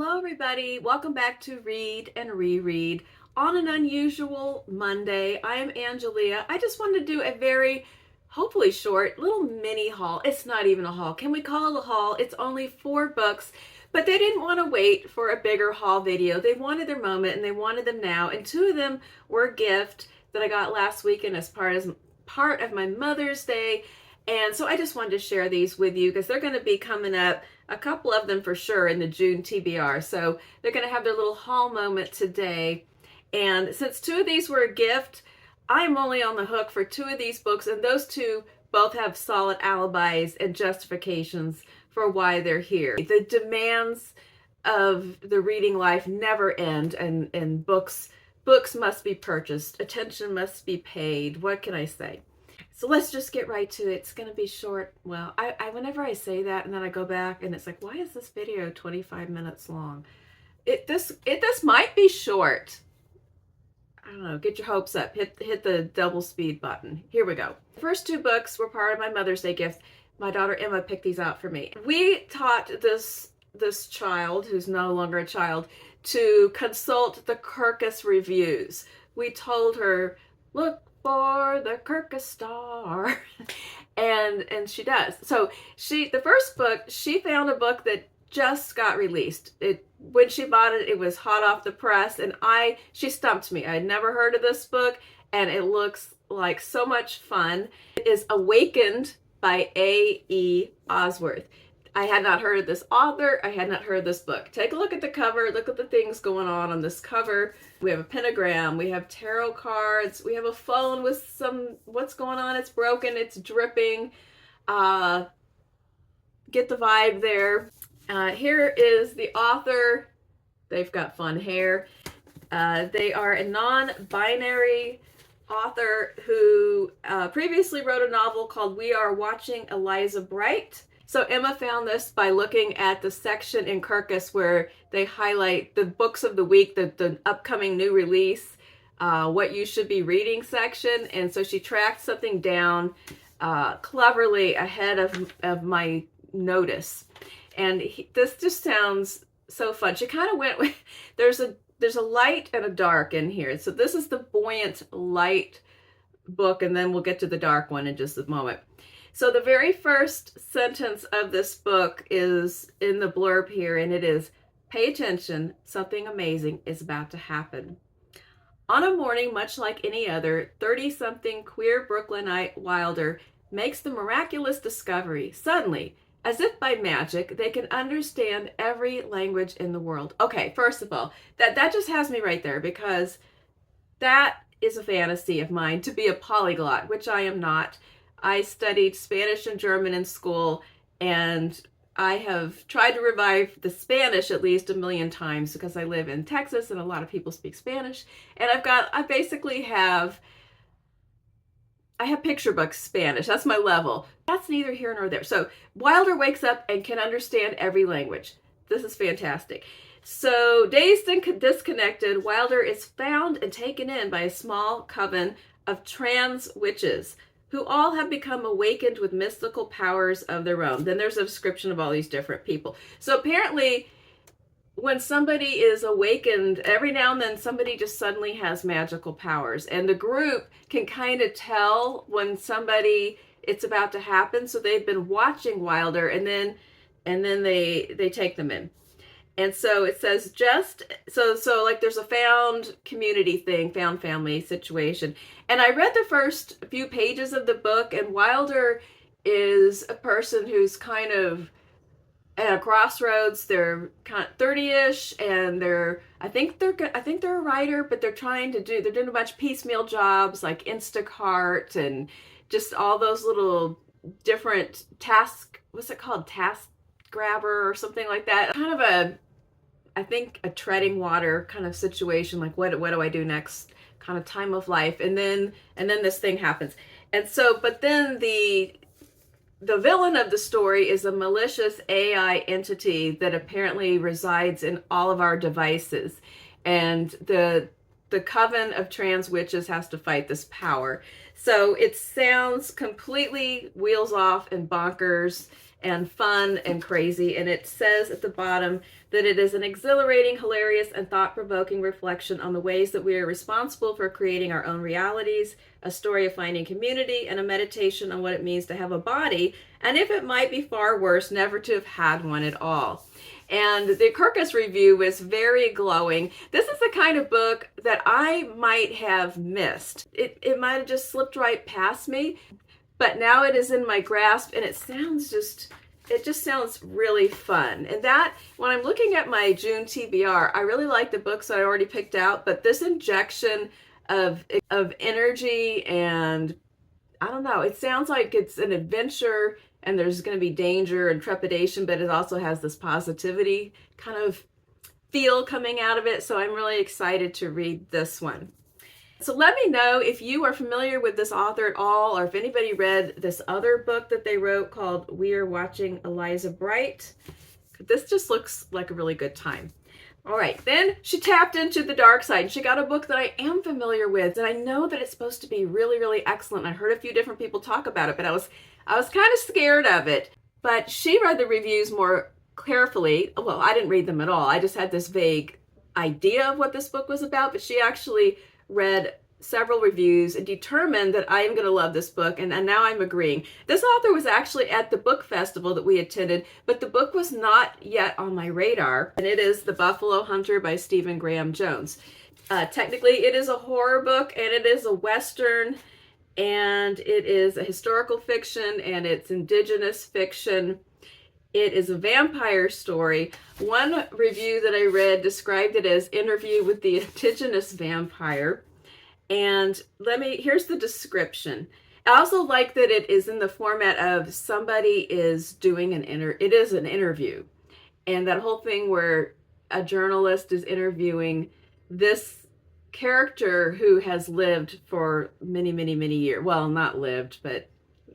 Hello, everybody. Welcome back to Read and Reread on an unusual Monday. I am Angelia. I just wanted to do a very, hopefully short, little mini haul. It's not even a haul. Can we call it a haul? It's only 4 books, but they didn't want to wait for a bigger haul video. They wanted their moment and they wanted them now. And 2 of them were a gift that I got last weekend as part of my Mother's Day. And so I just wanted to share these with you because they're going to be coming up, a couple of them for sure, in the June TBR. So they're going to have their little haul moment today. And since 2 of these were a gift, I'm only on the hook for 2 of these books, and those 2 both have solid alibis and justifications for why they're here. The demands of the reading life never end, and books must be purchased. Attention must be paid. What can I say? So let's just get right to it. It's going to be short. Well, I whenever I say that and then I go back and it's like, why is this video 25 minutes long? This might be short. I don't know. Get your hopes up. Hit the double speed button. Here we go. The first 2 books were part of my Mother's Day gift. My daughter Emma picked these out for me. We taught this child, who's no longer a child, to consult the Kirkus reviews. We told her, look for the Kirkus star, and she does. So the first book, she found a book that just got released. When she bought it, it was hot off the press, and she stumped me. I had never heard of this book, and it looks like so much fun. It is Awakened by A.E. Osworth. I had not heard of this author. I had not heard of this book. Take a look at the cover. Look at the things going on this cover. We have a pentagram. We have tarot cards. We have a phone with what's going on? It's broken. It's dripping. Get the vibe there. Here is the author. They've got fun hair. They are a non-binary author who previously wrote a novel called We Are Watching Eliza Bright. So Emma found this by looking at the section in Kirkus where they highlight the books of the week, the upcoming new release, what you should be reading section. And so she tracked something down cleverly ahead of my notice. And this just sounds so fun. She kind of went with, there's a light and a dark in here. So this is the buoyant light book, and then we'll get to the dark one in just a moment. So the very first sentence of this book is in the blurb here, and it is, pay attention, something amazing is about to happen. On a morning much like any other, 30-something queer Brooklynite Wilder makes the miraculous discovery. Suddenly, as if by magic, they can understand every language in the world. Okay, first of all, that just has me right there, because that is a fantasy of mine, to be a polyglot, which I am not. I studied Spanish and German in school, and I have tried to revive the Spanish at least 1,000,000 times because I live in Texas and a lot of people speak Spanish. And I basically have picture book Spanish. That's my level. That's neither here nor there. So Wilder wakes up and can understand every language. This is fantastic. So dazed and disconnected, Wilder is found and taken in by a small coven of trans witches who all have become awakened with mystical powers of their own. Then there's a description of all these different people. So apparently, when somebody is awakened, every now and then somebody just suddenly has magical powers. And the group can kind of tell when it's about to happen. So they've been watching Wilder, and then they take them in. And so it says so like there's a found community thing, found family situation. And I read the first few pages of the book, and Wilder is a person who's kind of at a crossroads. They're kind of 30-ish, and I think they're a writer, but they're doing a bunch of piecemeal jobs like Instacart and just all those little different what's it called? Task grabber or something like that. Kind of a treading water kind of situation, like what do I do next kind of time of life. And then this thing happens. And so, but then the villain of the story is a malicious AI entity that apparently resides in all of our devices. And the coven of trans witches has to fight this power. So it sounds completely wheels off and bonkers. and fun and crazy. And it says at the bottom that it is an exhilarating, hilarious, and thought-provoking reflection on the ways that we are responsible for creating our own realities, a story of finding community, and a meditation on what it means to have a body, and if it might be far worse, never to have had one at all. And the Kirkus review was very glowing. This is the kind of book that I might have missed. It might have just slipped right past me, but now it is in my grasp, and it just sounds really fun. And that, when I'm looking at my June TBR, I really like the books that I already picked out, but this injection of energy, and I don't know, it sounds like it's an adventure and there's going to be danger and trepidation, but it also has this positivity kind of feel coming out of it. So I'm really excited to read this one. So let me know if you are familiar with this author at all, or if anybody read this other book that they wrote called We Are Watching Eliza Bright. This just looks like a really good time. All right, then she tapped into the dark side. She got a book that I am familiar with, and I know that it's supposed to be really, really excellent. I heard a few different people talk about it, but I was kind of scared of it. But she read the reviews more carefully. Well, I didn't read them at all. I just had this vague idea of what this book was about, but she actually read several reviews and determined that I am going to love this book, and now I'm agreeing. This author was actually at the book festival that we attended, but the book was not yet on my radar, and it is The Buffalo Hunter by Stephen Graham Jones. Technically, it is a horror book, and it is a Western, and it is a historical fiction, and it's indigenous fiction. It is a vampire story. One review that I read described it as Interview with the Indigenous Vampire. And here's the description. I also like that it is in the format of somebody is doing it is an interview. And that whole thing where a journalist is interviewing this character who has lived for many, many, many years. Well, not lived, but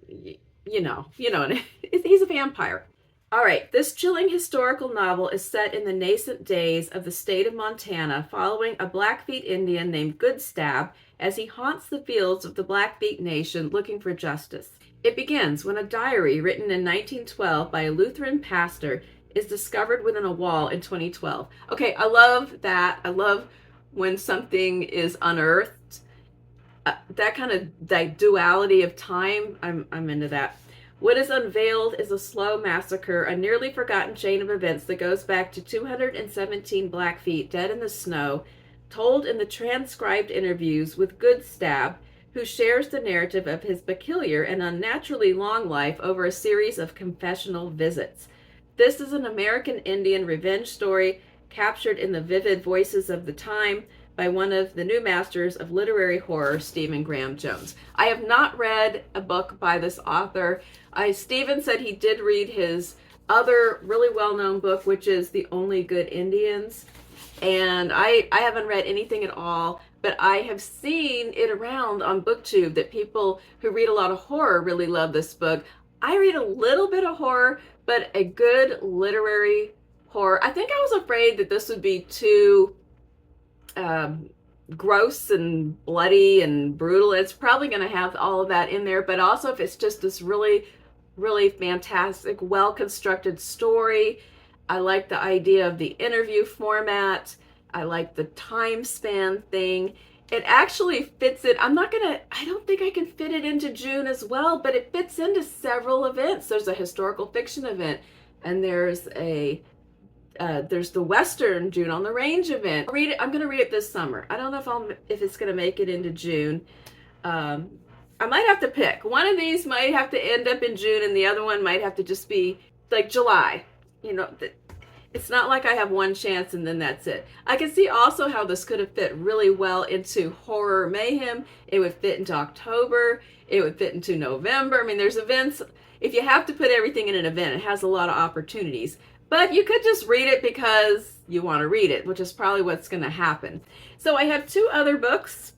you know, he's a vampire. All right, this chilling historical novel is set in the nascent days of the state of Montana, following a Blackfeet Indian named Goodstab as he haunts the fields of the Blackfeet Nation looking for justice. It begins when a diary written in 1912 by a Lutheran pastor is discovered within a wall in 2012. Okay, I love that. I love when something is unearthed. That kind of duality of time, I'm into that. What is unveiled is a slow massacre, a nearly forgotten chain of events that goes back to 217 Blackfeet dead in the snow, told in the transcribed interviews with Goodstab, who shares the narrative of his peculiar and unnaturally long life over a series of confessional visits. This is an American Indian revenge story captured in the vivid voices of the time by one of the new masters of literary horror, Stephen Graham Jones. I have not read a book by this author. Stephen said he did read his other really well-known book, which is The Only Good Indians. And I haven't read anything at all, but I have seen it around on BookTube that people who read a lot of horror really love this book. I read a little bit of horror, but a good literary horror. I think I was afraid that this would be too gross and bloody and brutal. It's probably going to have all of that in there, but also if it's just this really, really fantastic, well-constructed story. I like the idea of the interview format. I like the time span thing. It actually fits it. I don't think I can fit it into June as well, but it fits into several events. There's a historical fiction event, and there's the Western June on the Range event. I'm going to read it this summer. I don't know if it's going to make it into June. I might have to pick. One of these might have to end up in June, and the other one might have to just be like July. It's not like I have one chance and then that's it. I can see also how this could have fit really well into Horror Mayhem. It would fit into October. It would fit into November. I mean, there's events. If you have to put everything in an event, it has a lot of opportunities. But you could just read it because you want to read it, which is probably what's going to happen. So I have two other books.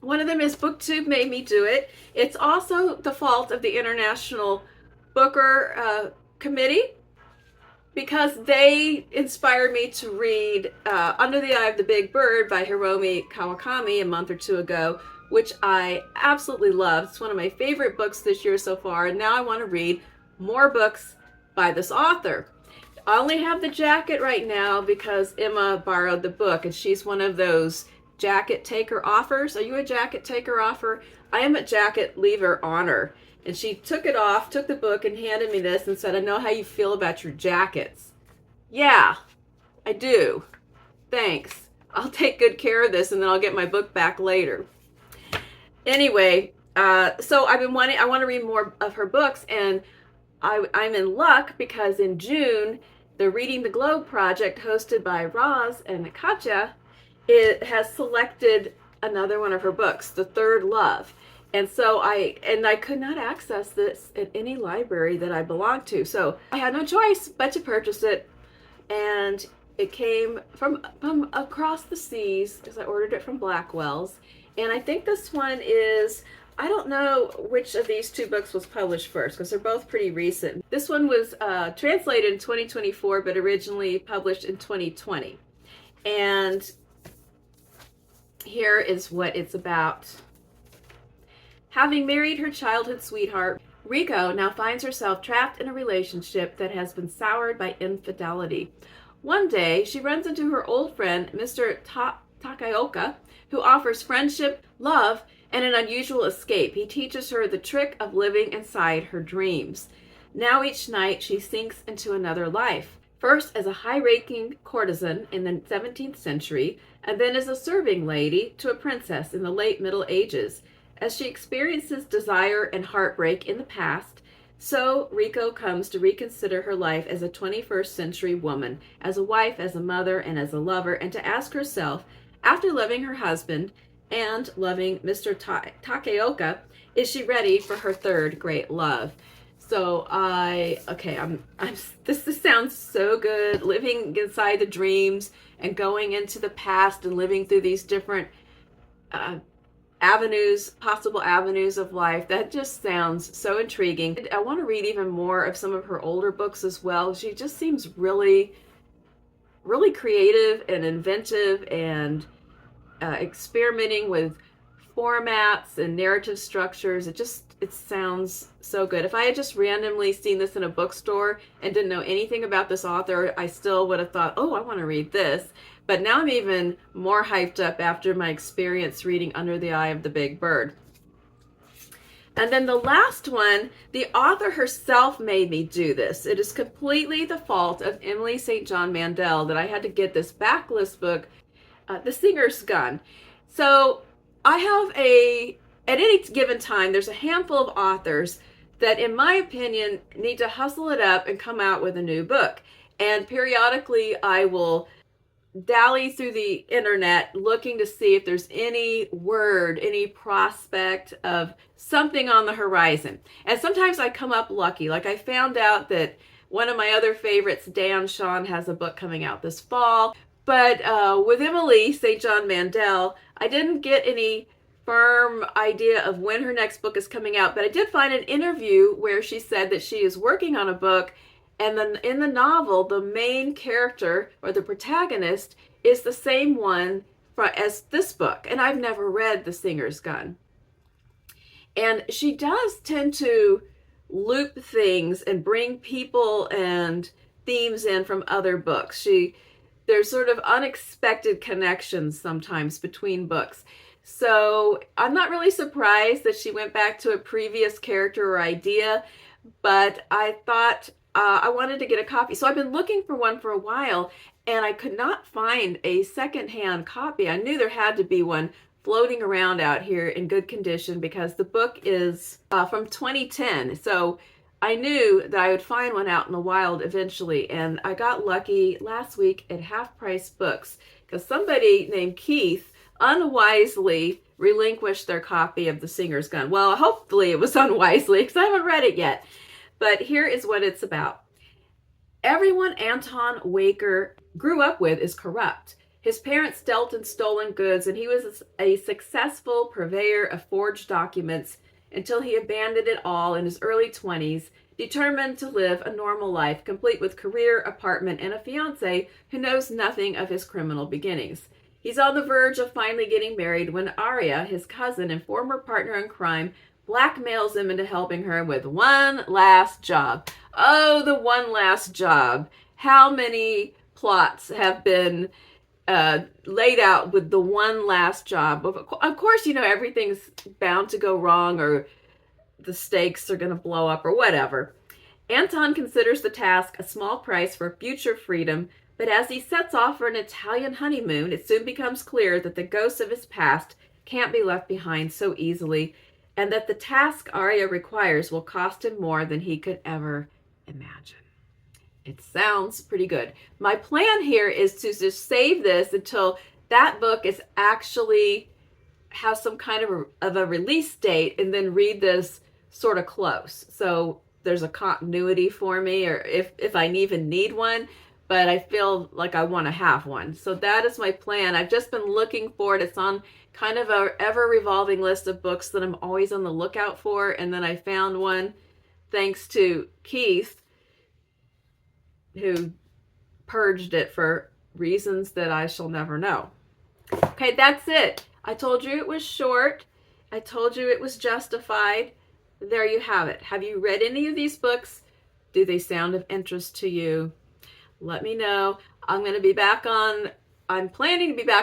One of them is BookTube Made Me Do It. It's also the fault of the International Booker Committee, because they inspired me to read Under the Eye of the Big Bird by Hiromi Kawakami a month or two ago, which I absolutely loved. It's one of my favorite books this year so far, and now I want to read more books by this author. I only have the jacket right now because Emma borrowed the book, and she's one of those jacket taker offers. Are you a jacket taker offer? I am a jacket leaver honor. And she took it off, took the book, and handed me this and said, I know how you feel about your jackets. Yeah, I do. Thanks. I'll take good care of this, and then I'll get my book back later. Anyway, so I want to read more of her books, and I'm in luck because in June, the Reading the Globe project hosted by Roz and Katja, it has selected another one of her books, The Third Love. And so I could not access this at any library that I belong to. So I had no choice but to purchase it. And it came from across the seas because I ordered it from Blackwell's. And I think this one is, I don't know which of these two books was published first because they're both pretty recent. This one was translated in 2024, but originally published in 2020. And here is what it's about. Having married her childhood sweetheart, Riko now finds herself trapped in a relationship that has been soured by infidelity. One day, she runs into her old friend, Mr. Takaoka, who offers friendship, love, and an unusual escape. He teaches her the trick of living inside her dreams. Now each night, she sinks into another life. First as a high-ranking courtesan in the 17th century, and then as a serving lady to a princess in the late Middle Ages. As she experiences desire and heartbreak in the past, so Riko comes to reconsider her life as a 21st century woman, as a wife, as a mother, and as a lover, and to ask herself, after loving her husband and loving Mr. Takaoka, is she ready for her third great love? So this sounds so good, living inside the dreams and going into the past and living through these different possible avenues of life. That just sounds so intriguing. I want to read even more of some of her older books as well. She just seems really, really creative and inventive and experimenting with formats and narrative structures. It sounds so good. If I had just randomly seen this in a bookstore and didn't know anything about this author, I still would have thought, oh, I want to read this. But now I'm even more hyped up after my experience reading Under the Eye of the Big Bird. And then the last one, the author herself made me do this. It is completely the fault of Emily St. John Mandel that I had to get this Backlist book, The Singer's Gun. So I have at any given time, there's a handful of authors that, in my opinion, need to hustle it up and come out with a new book. And periodically I will dally through the internet looking to see if there's any word, any prospect of something on the horizon. And sometimes I come up lucky. Like I found out that one of my other favorites, Dan Shawn, has a book coming out this fall. But with Emily St. John Mandel, I didn't get any firm idea of when her next book is coming out. But I did find an interview where she said that she is working on a book. And then in the novel, the main character or the protagonist is the same one as this book. And I've never read The Singer's Gun. And she does tend to loop things and bring people and themes in from other books. There's sort of unexpected connections sometimes between books. So I'm not really surprised that she went back to a previous character or idea, but I thought I wanted to get a copy. So I've been looking for one for a while, and I could not find a secondhand copy. I knew there had to be one floating around out here in good condition because the book is from 2010. So I knew that I would find one out in the wild eventually, and I got lucky last week at Half Price Books because somebody named Keith unwisely relinquished their copy of The Singer's Gun. Well, hopefully it was unwisely because I haven't read it yet. But here is what it's about. Everyone Anton Waker grew up with is corrupt. His parents dealt in stolen goods, and he was a successful purveyor of forged documents until he abandoned it all in his early 20s, determined to live a normal life, complete with career, apartment, and a fiancée who knows nothing of his criminal beginnings. He's on the verge of finally getting married when Arya, his cousin and former partner in crime, blackmails him into helping her with one last job. Oh, the one last job. How many plots have been laid out with the one last job? Of course, everything's bound to go wrong, or the stakes are going to blow up, or whatever. Anton considers the task a small price for future freedom, but as he sets off for an Italian honeymoon, it soon becomes clear that the ghosts of his past can't be left behind so easily, and that the task Arya requires will cost him more than he could ever imagine. It sounds pretty good. My plan here is to just save this until that book is actually has some kind of a release date, and then read this sort of close. So there's a continuity for me, or if I even need one, but I feel like I want to have one. So that is my plan. I've just been looking for it. It's on kind of a ever revolving list of books that I'm always on the lookout for. And then I found one thanks to Keith, who purged it for reasons that I shall never know. Okay, that's it. I told you it was short. I told you it was justified. There you have it. Have you read any of these books? Do they sound of interest to you? Let me know. I'm planning to be back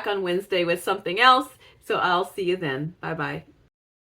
on Wednesday with something else. So I'll see you then. Bye-bye.